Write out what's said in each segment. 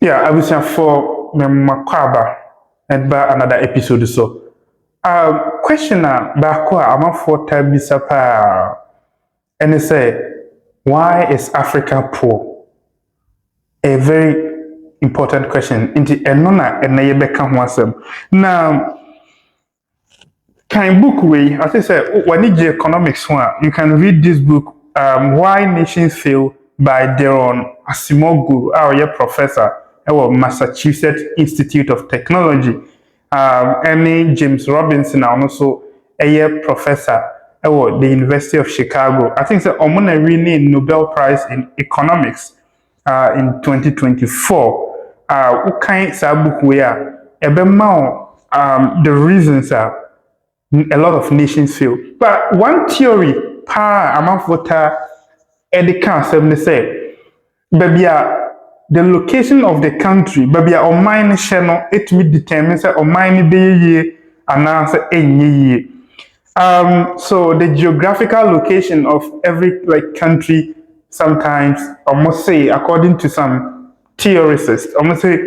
Yeah, I was here for Makwaba and by another episode. So, question Bakwa, I'm for time Bisapa, and they say, why is Africa poor? A very important question. Into Enona and Nayebeka Wasem. Now, can book way, as I said, when you economics one, you can read this book, Why Nations Fail by Deron Asimoglu, our professor at Massachusetts Institute of Technology. And James Robinson, also a professor at the University of Chicago. I think that I'm going to win Nobel Prize in Economics in 2024. What kind of book where the reasons are a lot of nations fail. But one theory, among voter, Edika say, baby, the location of the country, baby, or mine channel, it will determine or mine be ye and answer any. So the geographical location of every country sometimes almost say, according to some theorists, almost say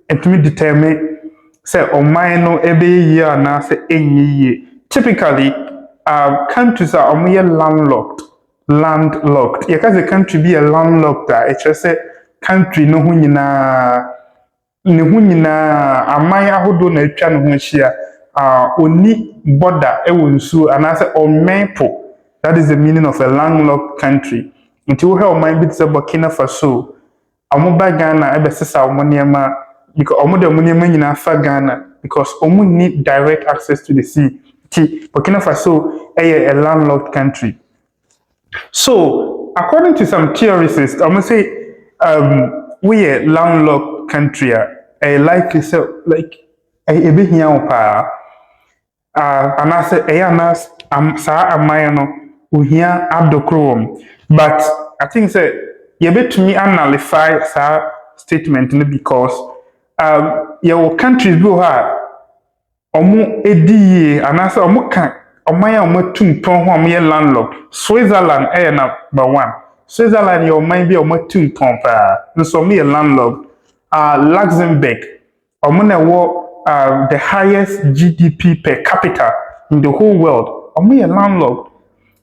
it will determine say or mine no ebe ye and answer any. Typically, countries are landlocked. Landlocked. Because the country be a landlocked, it's just a country no hunina amaya ahodo na etwa no ho hia oni border ewo nsu and I say omenpo. That is the meaning of a landlocked country. Until we have mind bit say Burkina Faso, amoba Ghana ebe sesa omoniema because omo omoniema nyina fa Ghana because omo need direct access to the sea. Burkina Faso is a landlocked country. So, according to some theorists, I'm gonna say we a landlocked country. A likely so like a bit here and I say sa amayano we here abdocrom. But I think that you bet me analyze sa statement because your countries go hard. Omo edi anase omo kan omaya omo tumpon ho omo ye landlocked. Switzerland number 1. Switzerland your mind be omo tumpon pa. So omo ye landlocked. Luxembourg omo na wo the highest GDP per capita in the whole world. Omo ye landlocked.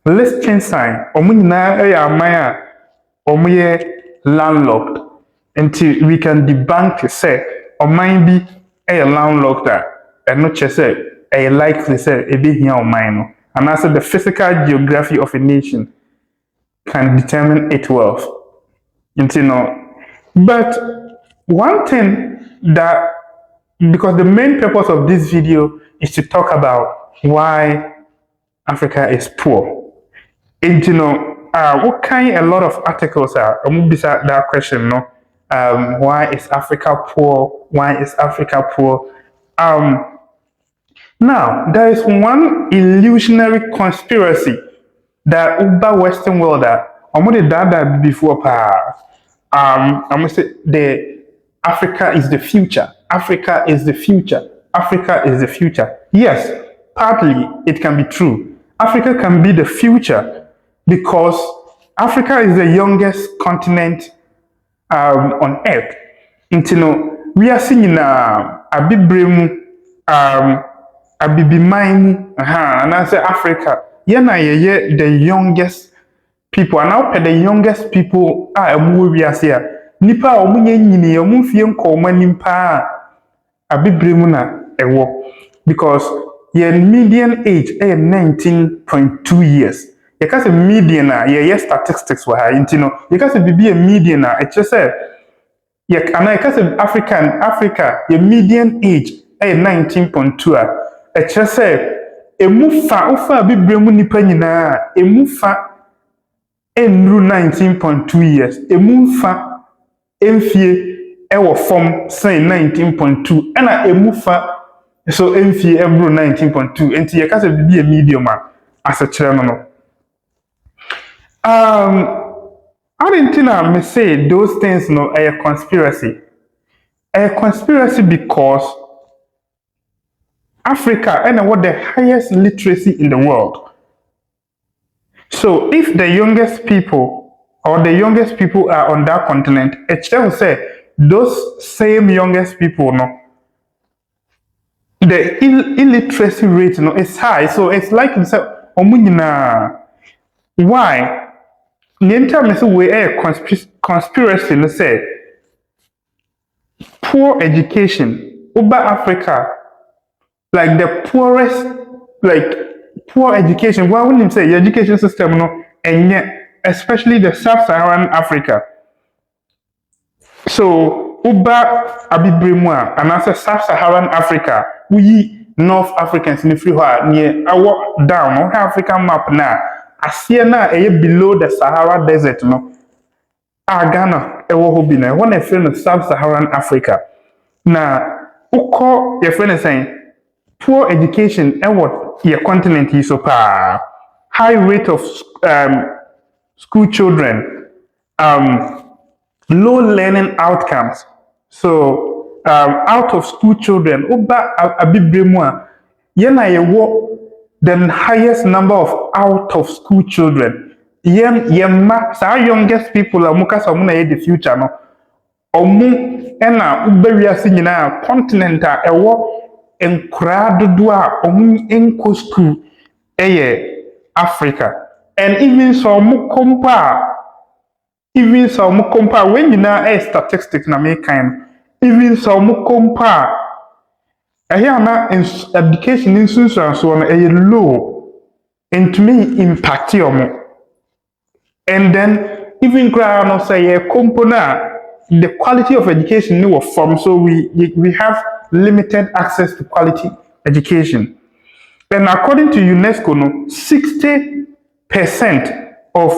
Liechtenstein omo nyina amaya omo ye landlocked. Until we can debunk say omo be landlocked. And not just say a likely say a bit here or mine. And I said the physical geography of a nation can determine its wealth. But one thing that because the main purpose of this video is to talk about why Africa is poor. And what kind a lot of articles are beside that question, no? Why is Africa poor? Why is Africa poor? Now, there is one illusionary conspiracy that the Western world I'm going to that before I'm going to say the Africa is the future. Africa is the future. Africa is the future. Yes, partly it can be true. Africa can be the future because Africa is the youngest continent on earth. We are seeing a big Abibimine, and I say Africa. Yena the youngest people, and now the youngest people are a movie as here. Nipa omunye nyini omufie nkoma nimpa abibrimuna ewo because your median age is 19.2 years. Because a median your statistics were high, because it be a median it just said and because Africa your median age is 19.2. It just said emufa ufa bibremu nipa nyina emufa enru 19.2 years emufa emfie ewo form say 19.2 ena emufa so emfie ebru 19.2 enti ye kase be a medium as a chere no Argentina may say those things no a conspiracy because Africa and what the highest literacy in the world. So if the youngest people are on that continent, it will say those same youngest people, no, the illiteracy rate, no, is high. So it's like you say, why? The entire way a conspiracy, no say poor education over Africa, like the poorest, like poor education. Why wouldn't you say the education system, no, and yet, especially the sub-Saharan Africa. So uba abibremua and as a sub-Saharan Africa, we North Africans in the free near our down on African map now. Asia na below the Sahara Desert, no. Ghana ewo ho bi na when I feel sub-Saharan Africa. Na uko your friend is saying poor education and what your continent is so high rate of school children, low learning outcomes. So out of school children, uba abibremua, yena yewo the highest number of out of school children. Yemma, sa youngest people are muka sa muna the future no. Omu ena ubewiase nyina continent a ewo enkura dodo a omu enko school eye Africa. And even so mu compare when you know a statistics na make kind, even so mu compare education insurance so a low and to me impact you. And then even ground say a component the quality of education no form, so we have limited access to quality education. And according to UNESCO, no, 60% of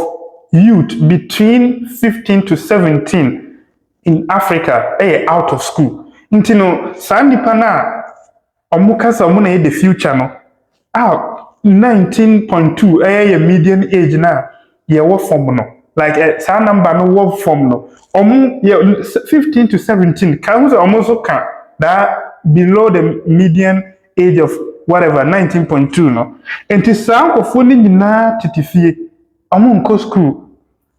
youth between 15 to 17 in Africa are out of school. Intino sandipa na omukasa omuna the future no. 19.2 a median age na ye work from no. Like sa number no work from no. 15 to 17 can almost can that below the median age of whatever 19.2 no. And to sound of funding na titifie among school.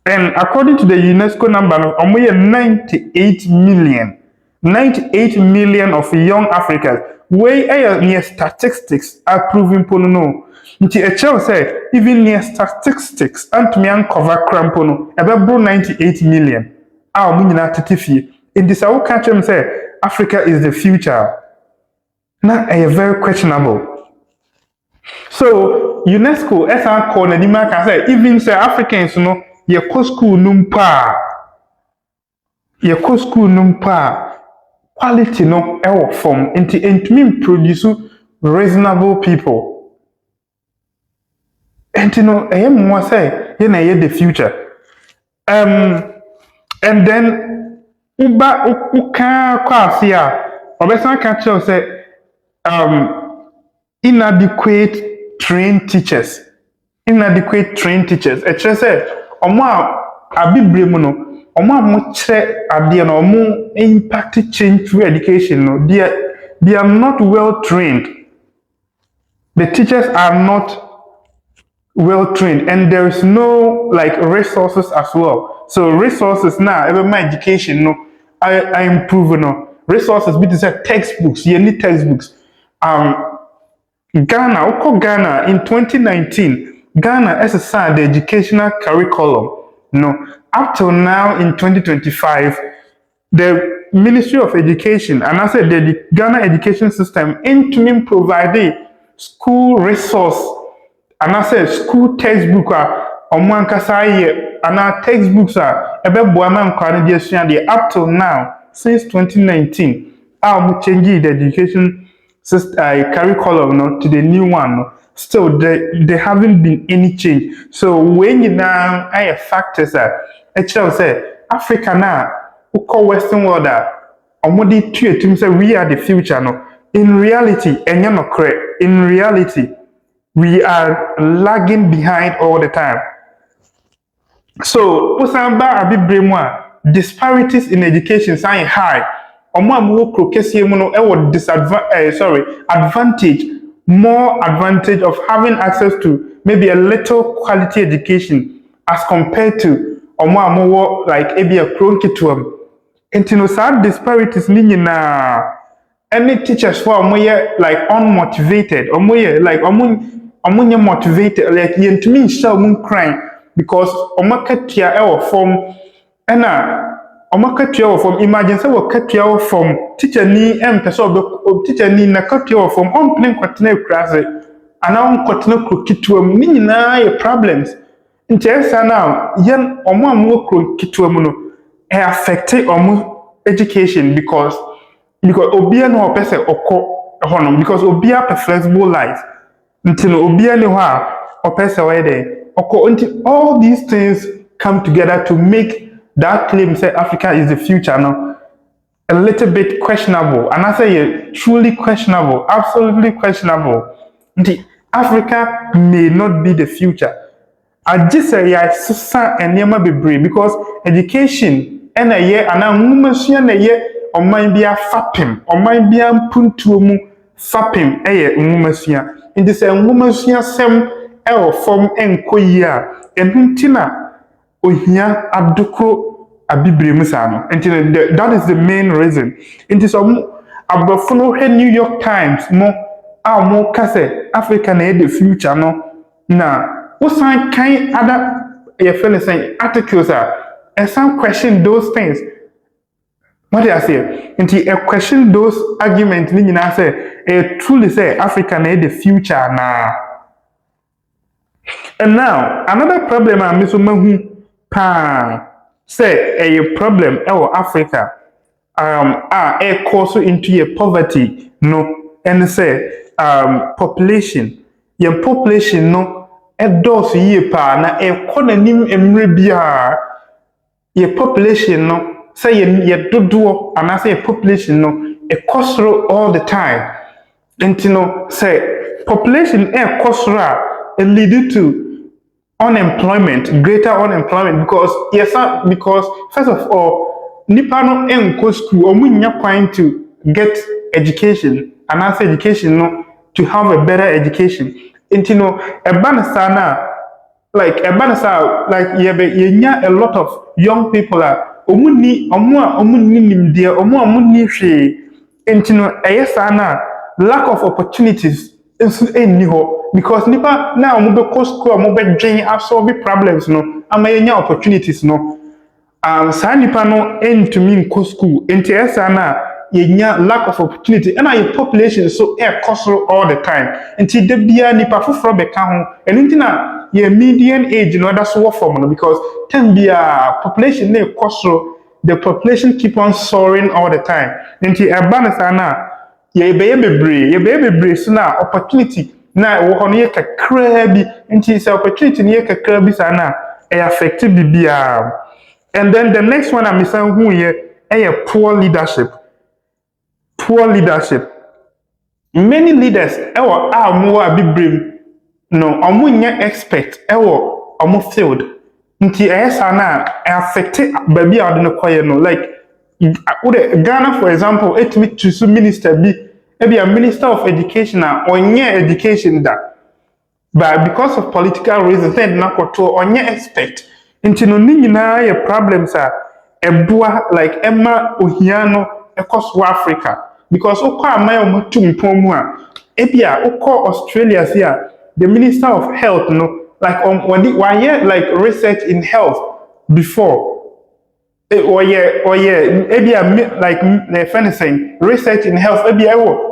And according to the UNESCO number, 98 million of young Africans. Where near statistics are proving pono. Nti a child say even near statistics and me uncover crampono about 98 million. Our munina titifie. In this our country say Africa is the future. Now very questionable. So UNESCO as I call Nadima can say even say Africans no ye school numpa quality no ewo form into me produce reasonable people. And you know more say you know the future. And then uka kwasia obesan catch us say inadequate trained teachers. A chance say omo abibremu no omo amochre ade no omo impact change through education no they are not well trained. The teachers are not well trained and there is no like resources as well. So resources now even my education no I improve no resources be to say textbooks, you need textbooks. Ghana in 2019 Ghana as the educational curriculum no up till now in 2025 the Ministry of Education and I said the Ghana education system into providing school resource and I said school textbook and our textbooks are up till now since 2019 changing the education system, curriculum no, to the new one no. Still there haven't been any change. So when you now I factors that say Africa now uko Western world omodi tuetum say we are the future no. In reality we are lagging behind all the time. So usamba abibremwa disparities in education are high. Advantage, more advantage of having access to maybe a little quality education as compared to like maybe a nti no saa disparities ni nyinaa any teachers for like unmotivated like nyɛ motivated like yɛntumi nhyɛ ɔmo nkran because ɔmo akatua ɛwɔ fam ɛna ɔmo akatua wɔ fam imagine sɛ wɔkatua wɔ fam teacher ni ɛmpɛ sɛ teacher ni na katua wɔ fam ɔmpene nkɔtena akuraase anaa ɔnkɔtena kuro ketewa mu ne nyinaa yɛ problems nti ɛsa na yɛn ɔmo a mo wɔ kuro ketewa mu no affect ɔmo education because obia no ɔpɛ sɛ ɔkɔ hɔ no because obia pɛ flexible life nti no obia ne hɔ a ɔpɛ sɛ ɔyɛ dɛ ɔkɔ nti all these things come together to make that claim say Africa is the future no a little bit questionable and I say truly questionable, absolutely questionable. The Africa may not be the future. I just say yeah sisa enema bebre because education and a year and a mumasua na ye oman bia fapem oman bia mpuntuo mu fapem eye mumasua nti say mumasua sem e wo form enko yi a enuntina ohia adoko abibre mu saa no nti that is the main reason nti so abrofo no hwɛ New York Times mo a mo ka sɛ Africa na the future no na wosan kan other feel saying articles and some question those things what I say nti question those arguments ni nyina say truly say Africa na the future na and now another problem a me so mahu say a problem our Africa cause into a poverty no and say population your population no does ye pa na nanim emre bia your population no say ye dodo and I say population no costro all the time and say population costro lead to greater unemployment because first of all nipa no enko school omunya kwan to get education and as education no to have a better education intino like yenya a lot of young people omuni nimde omuni hwe intino na lack of opportunities enni ho because nipa na omo be cost school omo be dwen solve problems no ama yenya opportunities no saa nipa no entumi nko school enti na yenya lack of opportunity and your population so cost all the time enti de bia nipa foforo be ka ho enti na your median age no that's what form no because ten bia population na cost the population keep on soaring all the time enti na ye be bebre so na opportunity na wo hono ye kakra bi nti say opportunity ye kakra bi sa na affect bibia and then the next one I'm saying who ye poor leadership many leaders ewo mo abibrem no omunya expert ewo omo field nti sa na affect baby a de no koye no like Ghana for example it me to minister be a minister of education onye education da but because of political reasons then na koto onye expect nti no ni nyina ye problems eboa like emma ohia no ekoso Africa because okọ amay omotumpon mu okọ Australia here the minister of health no like why like research in health before like fencing research in health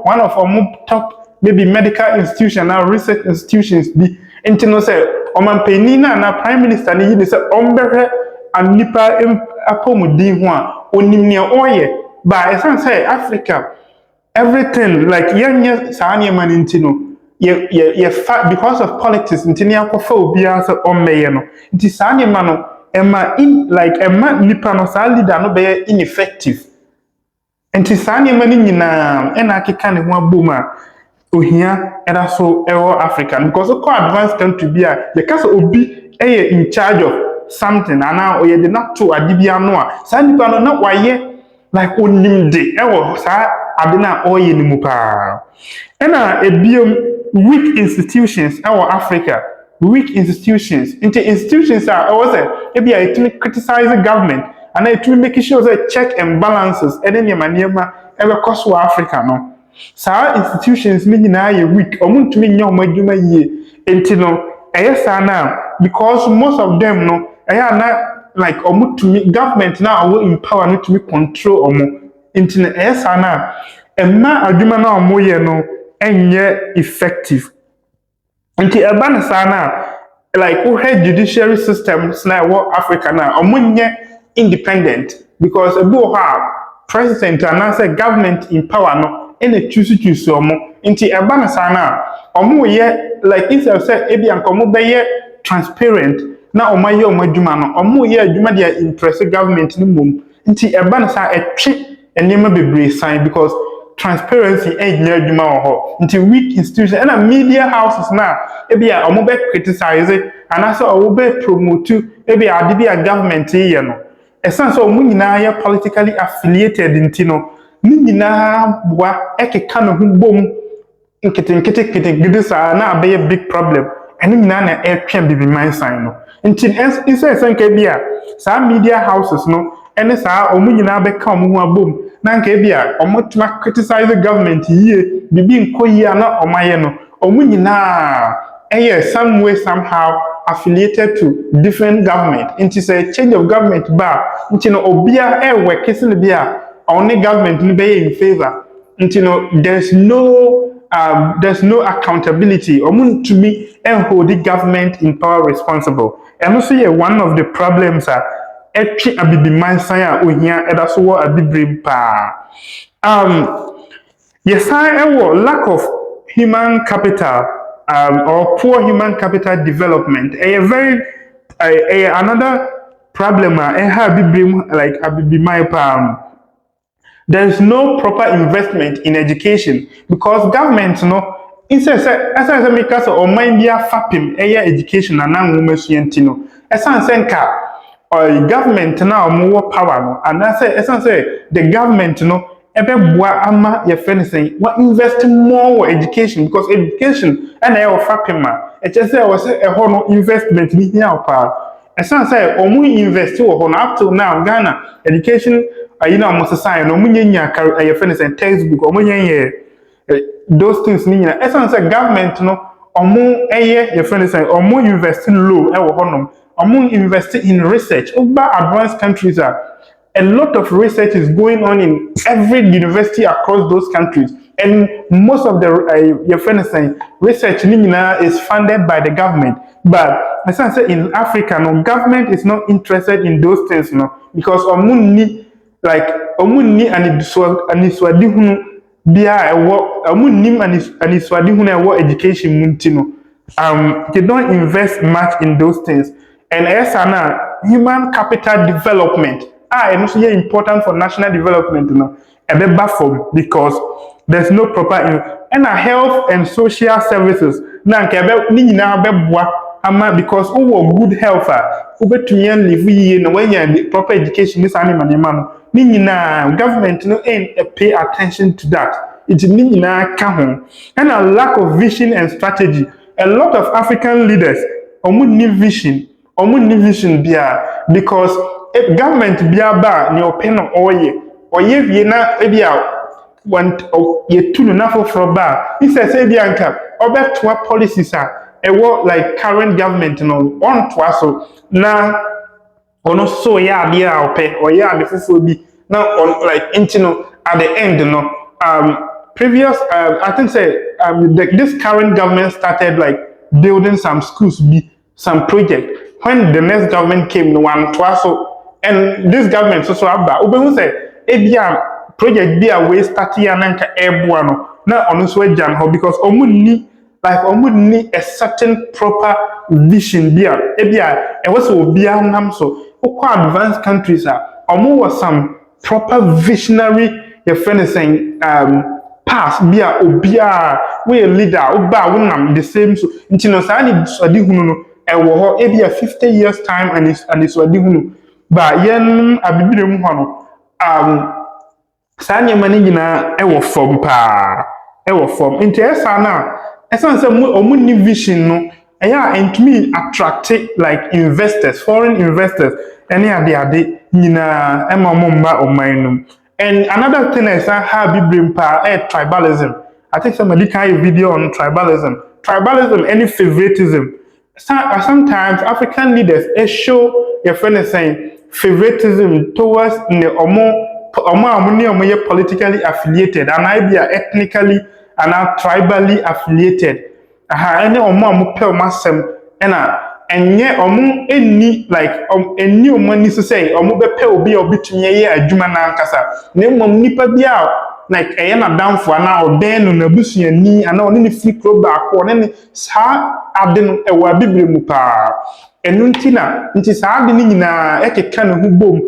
one of our top maybe medical institution now research institutions be into say omanpenina na prime minister ni yi say ombere anipa apomudin ho a onimne ba esan say Africa everything like yenye saane man intino because of politics intini akofa obi asa ommeye no nti saane man no emma nipa no sa leader no be ineffective enti saane man nyina ena akeka ne ho aboma ohia era so Africa because ko advanced country bia the case obi in charge of something and now you did not to adibia no a sa nipa no na waye like onimde sa adena oye ni mu pa ena ebiom weak institutions Africa weak institutions into institutions are also maybe I criticize the government and it will make sure that check and balances and then your ever cost for Africa no. Saa institutions ni nyinaa yɛ weak ɔmo ntumi nyɛ ɔmo adwuma yie nti no ɛyɛ saa na because most of them no ɛyɛ na like ɔmo tumi government na ɔwɔ in power no tumi control ɔmo nti no ɛyɛ saa na ɛma adwuma na ɔmo yɛ no ɛnyɛ effective nti ɛba no saa na like wohɛ judiciary systems na ɛwɔ Africa na ɔmo nyɛ independent because ebi wɔ hɔ a president anaasɛ government in power no ɛna choose ɔmo nti ɛba no saa na ɔmo yɛ like instead of sɛ ebi anka ɔmo bɛyɛ transparent na ɔmo ayɛ ɔmo adwuma no ɔmo yɛ adwuma deɛ interest government no mom nti ɛba no saa ɛtwe nneɛma bebree san because transparency ɛnyɛ adwuma wɔ hɔ nti weak institution ɛna media houses na ebi a ɔmo bɛ criticize anaasɛ ɔmo bɛ promote ebi ade bi a government yɛ no ɛsan sɛ ɔmo nyinaa yɛ politically affiliated nti no ne nyinaa boa ɛkeka no ho bom nketenkete saa na abɛyɛ big problem ɛne nyinaa na ɛtwɛn bibiman san no nti ɛsɛ nka bi a saa media houses no ɛne saa ɔmo nyinaa bɛka ɔmo ho abom na nka bi a ɔmo tuma criticize government yie bibi nkɔ yie a na ɔmo ayɛ no ɔmo nyinaa ɛyɛ some way somehow affiliated to different government nti sɛ change of government ba nti no obia ɛwɔ kesi no bi a only government ni be in favor nti no there's no accountability omun to me and hold the government in power responsible and also one of the problems are etwi abibiman san a ohia eda so wo abibrim pa yes lack of human capital or poor human capital development another problem abibrim like abibimai pa there is no proper investment in education because government no instead say make us or mind dia fapim education na nwoma suenti no esan say nka government na omo power no and esan say the government no ebeboa ama ye fenisen wa invest more in education because education and e fapim ma e che say was e ho no investment ni hia pa esan say omo invest wo ho no up to now Ghana education almost sign no munya your friends and textbook or munya those things ni na essence government no omo your friends say omo invest in low e wo honom omo invest in research over advanced countries a lot of research is going on in every university across those countries and most of the your friends say research ni na is funded by the government but essence in Africa no government is not interested in those things no because omo ni like omunni aniswadi hunu bia ewo omunnim aniswadi hunu ewo education muntino they don't invest much in those things and esana human capital development and also important for national development no ebeba from because there's no proper and health and social services na nke ebe ni nyina beboa ama because good health ubetumi live yie na when you proper education this ani manema no ni nyina government no pay attention to that it ni nyina ka ho and a lack of vision and strategy a lot of African leaders omu ni vision bia because if government bia ba ni open no oye wie na bia want ye tunu na for ba say bia nka obetwa policies ewo like current government no on to so na ono so ya ade a ope or ya ade fofo bi na on like intino at the end no previous I think say this current government started like building some schools some project when the next government came no one to so and this government so aba obehu say ebia project bia we start ya na nka eboa no na ono so agyan ho because omunni like need a certain proper vision bia e was obia nam so advanced countries was some proper visionary your friend is saying pass bia obia we a leader oba wonam the same so ntino sa ni swadi hunu no e wo ho 50 years time and is swadi hunu ba yen abibire mu ho no sa nyema ni nyina e wo fom pa e wo fom nti esa na esan say omunni vision no ɛyɛ a ntumi attract like investors, foreign investors ɛne ade nyinaa ɛma ɔmo mma ɔman no mu. And another thing is how Biblim pa tribalism. I think somebody can a video on tribalism. Tribalism, any favoritism. Sometimes African leaders show your friend is saying favoritism towards the omo politically affiliated and I be ethnically and tribally affiliated. Any omo pe omasem enye omo eni like eni omo ni so say omo be pe obi obitumi ye adwuma na ankasa na mmom nipa bia like eye na damfo na oden no nabusuani ana oni ne free club baako oni ne sa ade no ewa bibire mu pa enu nti sa ade ni nyina ekeka ne ho bom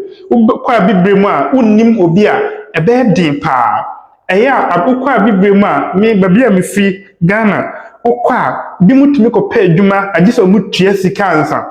kwa bibire mu a unnim obi a ebe din pa eye akokwa bibire mu a me babia me free Ghana okwa bi mutumi ko pa adwuma agisa mutua sika ansa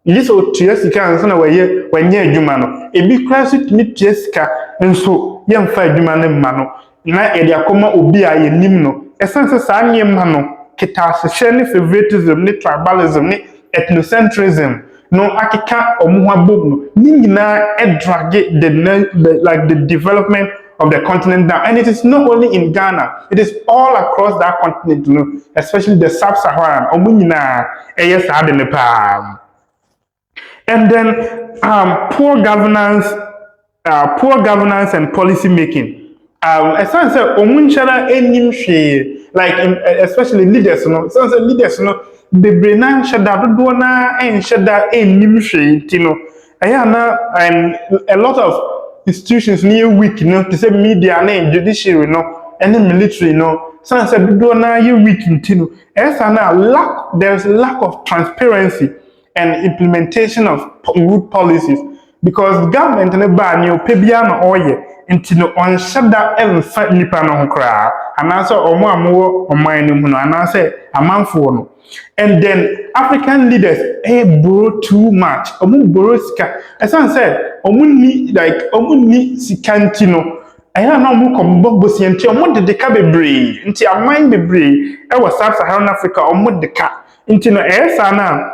yisa otua sika ansa na wanye adwuma no ebi kra so tumi tua sika nso yemfa adwuma ne mma no na ede akoma obi a yenim no esanse saa nyema no kita ahye ne favoritism ne tribalism ne ethnocentrism no akika omo abom no nyina drag the development of the continent down. And it is not only in Ghana, it is all across that continent, you know, especially the sub-Saharan. And then poor governance and policy making. As I said, like especially leaders, you know, leaders, you know, the brain a lot of institutions near weak, you know, to say media and judiciary, you know, and military, you know. So said we do na you weak, you know. There's a lack of transparency and implementation of good policies because government and ban you pebiano oye into no on shada and fat nipa no kra and answer omo on my no and answer a man for. And then African leaders borrow too much. Borrow sika. As I said, ni sikantino. I don't know more combobosi and omo de ka bebre. Nti amine bebre. I was sub-Saharan Africa omo de ka. Nti no na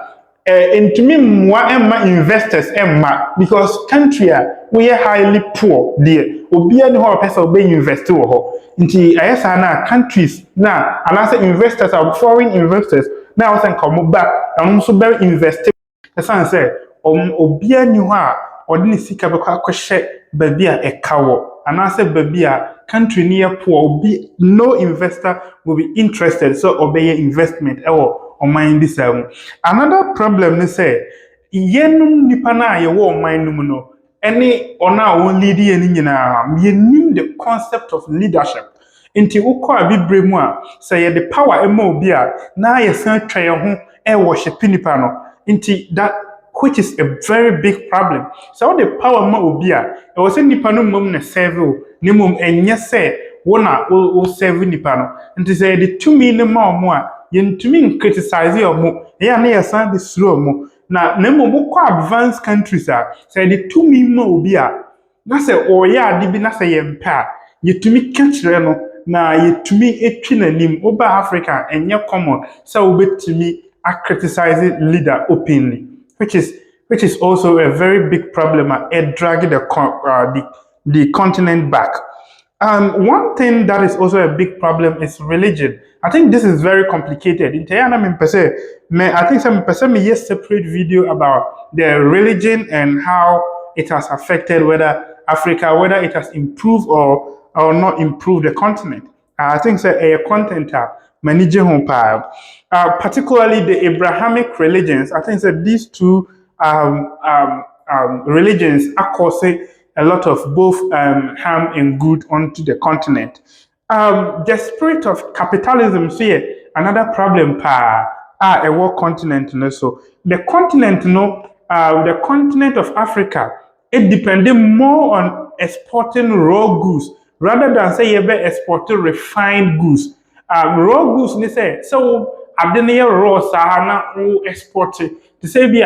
intimi mwa emma investors emma because country we are highly poor there. Obi ani ho person obe invest wo ho. Nti na countries na anase investors are foreign investors. Now I think come back and also very invested. The son say obi ani ho a odi ni sika be kwa kwhye baby a ekawo anase baby a country near poor obi no investor will be interested so obey investment ewo oman this another problem is say yenum nipa na ye wo oman num no any ona won lead ye ni nyina yenim the concept of leadership nti ukọ abibre mu a say ye the power ema obi a na ye san twa ye ho e worship nipa no nti that which is a very big problem so the power ma obi a e wo say nipa no mom na serve o ni mom enye say wona o serve nipa no nti say the two million ma omo a yentumi criticize omo ya na yesan de slow omo na mom ko advanced countries a say the two million obi a na say oya ade bi na say yempa yetumi kachire no na yetumi etwi nanim oba Africa enye common say obetumi a criticize leader openly which is also a very big problem at dragging the continent back. One thing that is also a big problem is religion. I think this is very complicated. I think some person may separate video about the religion and how it has affected whether it has improved or not improved the continent. I think a content managing particularly the Abrahamic religions. I think that these two religions are causing a lot of both harm and good onto the continent. The spirit of capitalism here another problem a world continent so the continent the continent of Africa it depended more on exporting raw goods rather than say you be exporting refined goods. Raw goods ni say so adene raw sahana o export to say be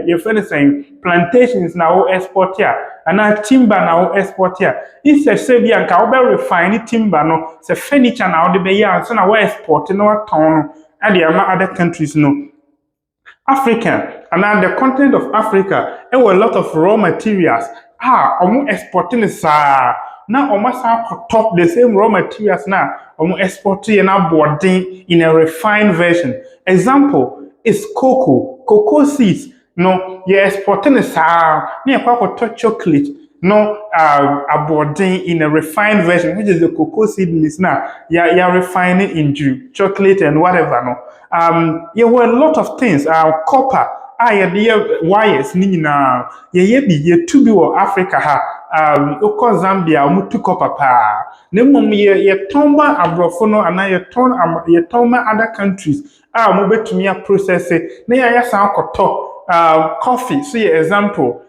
your friend saying plantations na o export here and timber na o export here instead say be anka o be refine timber no say furniture na o de be here so na we export no aton no ade ama other countries no Africa and now the continent of Africa, there were a lot of raw materials. Omo exporting saa. Now omo sa top the same raw materials now. Omo exporting na boarding in a refined version. Example is cocoa, cocoa seeds. No, you're exporting saa. Na yakwa chocolate. No, aboarding in a refined version, which is the cocoa seedlings now. You're refining into chocolate and whatever. No, there were a lot of things. Copper, yeah, wires, nina, yeah, be to be Africa ha. Oko Zambia, mutu copper pa. Nemo ye tomba abrofono and ye tomba other countries. Mube to me process it. Ne ya sa koto. Coffee, see example,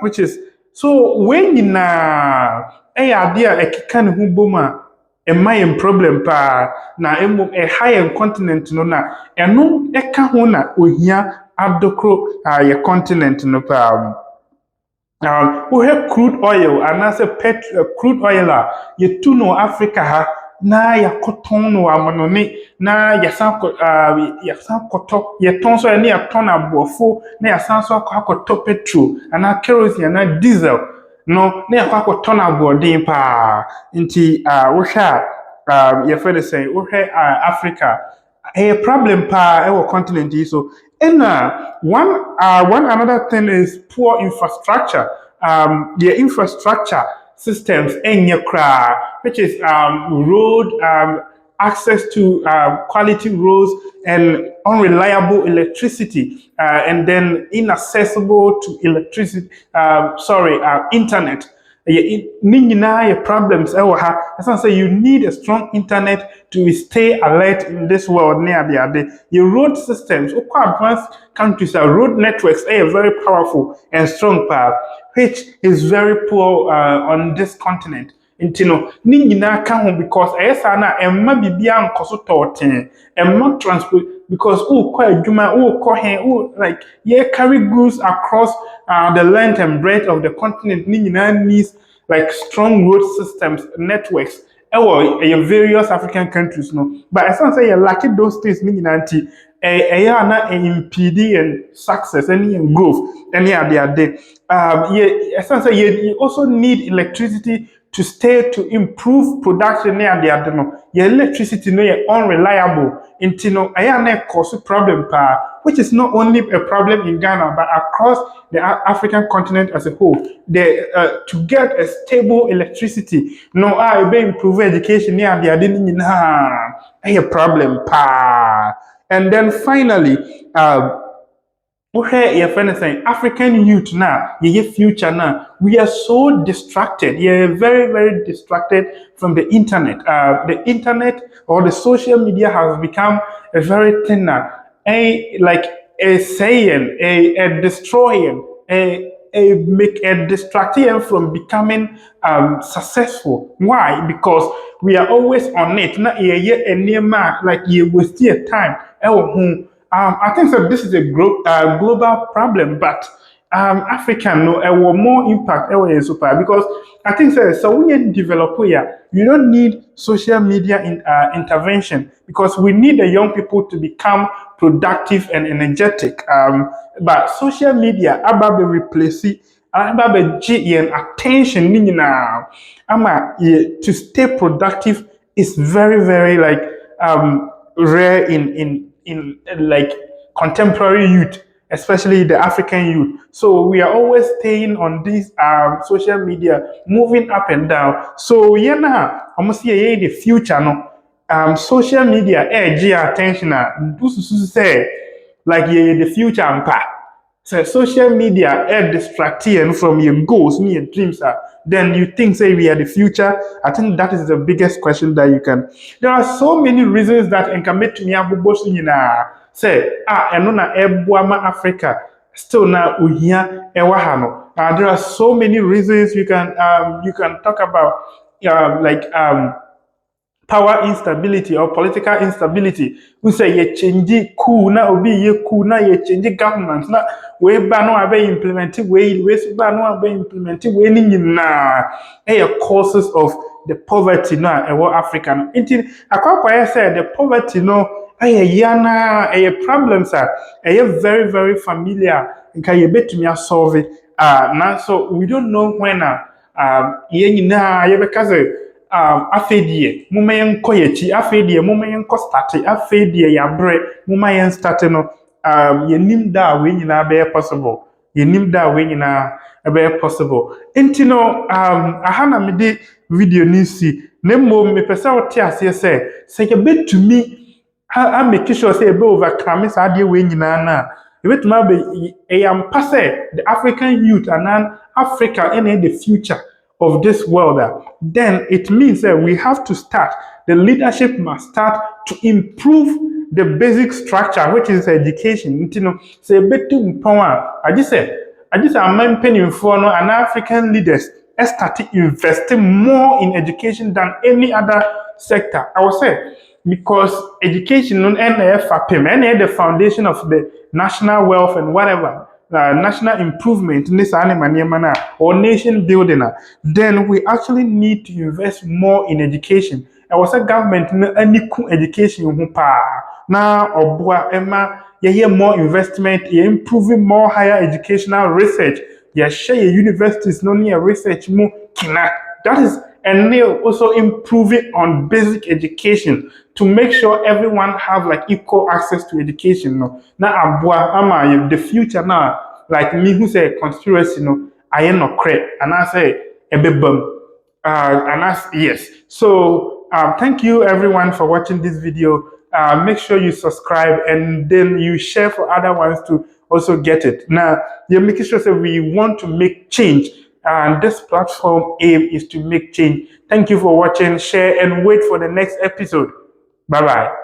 which is so when na idea a kind of boma a mayan problem pa na a higher continent no na eno eka ho na ohia adokro your continent no pa we have crude oil and as a crude oil you to know Africa ha na ya koton no amanone na ya san koto ya ton so na ya ton abofo na ya san so akoto petrol and kerosene na diesel no na ya akoto na boarding pa nti we sha ya fede say we Africa a problem pa our continent so and one another thing is poor infrastructure the infrastructure systems which is road access to quality roads and unreliable electricity and then inaccessible to electricity internet your problems as say you need a strong internet to stay alert in this world near the other your road systems advanced countries road networks are very powerful and strong power which is very poor on this continent intino ni nyina ka ho because esa na emma bibia nkoso toten emma transport because kwa adwuma ko he like you carry goods across the length and breadth of the continent ni nyina needs like strong road systems networks various African countries no but I say you lack those things ni nyina nti na impede and success and growth any other you also need electricity to stay to improve production near the adeno. Your electricity no unreliable. Intino ayana cause problem which is not only a problem in Ghana but across the African continent as a whole. To get a stable electricity, no be improve education near the adeno a problem And then finally, okay, your friend is saying African youth now, your future now, we are so distracted. You're very, very distracted from the internet. The internet or the social media has become a very thing now. Like a saying, a destroying, make a distracting from becoming successful. Why? Because we are always on it. Not like you waste your time. I think that this is a global problem, but African no more impact super because I think so when you develop here, you don't need social media intervention because we need the young people to become productive and energetic. But social media about the replace about the attention now. To stay productive is very very like rare in like contemporary youth, especially the African youth. So we are always staying on this social media, moving up and down. So yeah, now almost see the future no. Social media, attention. Say like the future so social media distracting from your goals, your dreams then you think say we are the future. I think that is the biggest question that you can. There are so many reasons that can make me say and na ebuama Africa still na uhia ewahano. There are so many reasons you can talk about power instability or political instability. We say ye change coup na obi ye coup na ye change government na we ba no abe implement we ba no abe implement we ni nyina causes of the poverty na ewo Africa no. Inti akwakwa say the poverty no yana problems are very very familiar nka ye betumi solve it now so we don't know when ye nyina ye beka say afedie muma yen koyechi afedie muma yen ko start afedie ya bre muma yen start no ye nim da we nyina be possible ye nim da we nyina be possible intino aha na me de video ni si na mmom me pese wo te ase se ye betumi I make sure say ebe overcome saa de we nyina na ebetuma be am pass the African youth and Africa in the future of this world then it means that we have to start the leadership must start to improve the basic structure which is education you know say betu mpon I just say amman penimfo no and African leaders started investing more in education than any other sector I would say because education and the foundation of the national wealth and whatever national improvement in this or nation building then we actually need to invest more in education I was a government any education now or emma you more investment you improving more higher educational research you share universities no near research more kina that is and they also improving on basic education to make sure everyone have like equal access to education. No, now abua ama the future now like me who say conspiracy no I am not correct and I say ebebum and I yes. So thank you everyone for watching this video. Make sure you subscribe and then you share for other ones to also get it. Now you're making sure that we want to make change. And this platform aim is to make change. Thank you for watching, share, and wait for the next episode. Bye bye.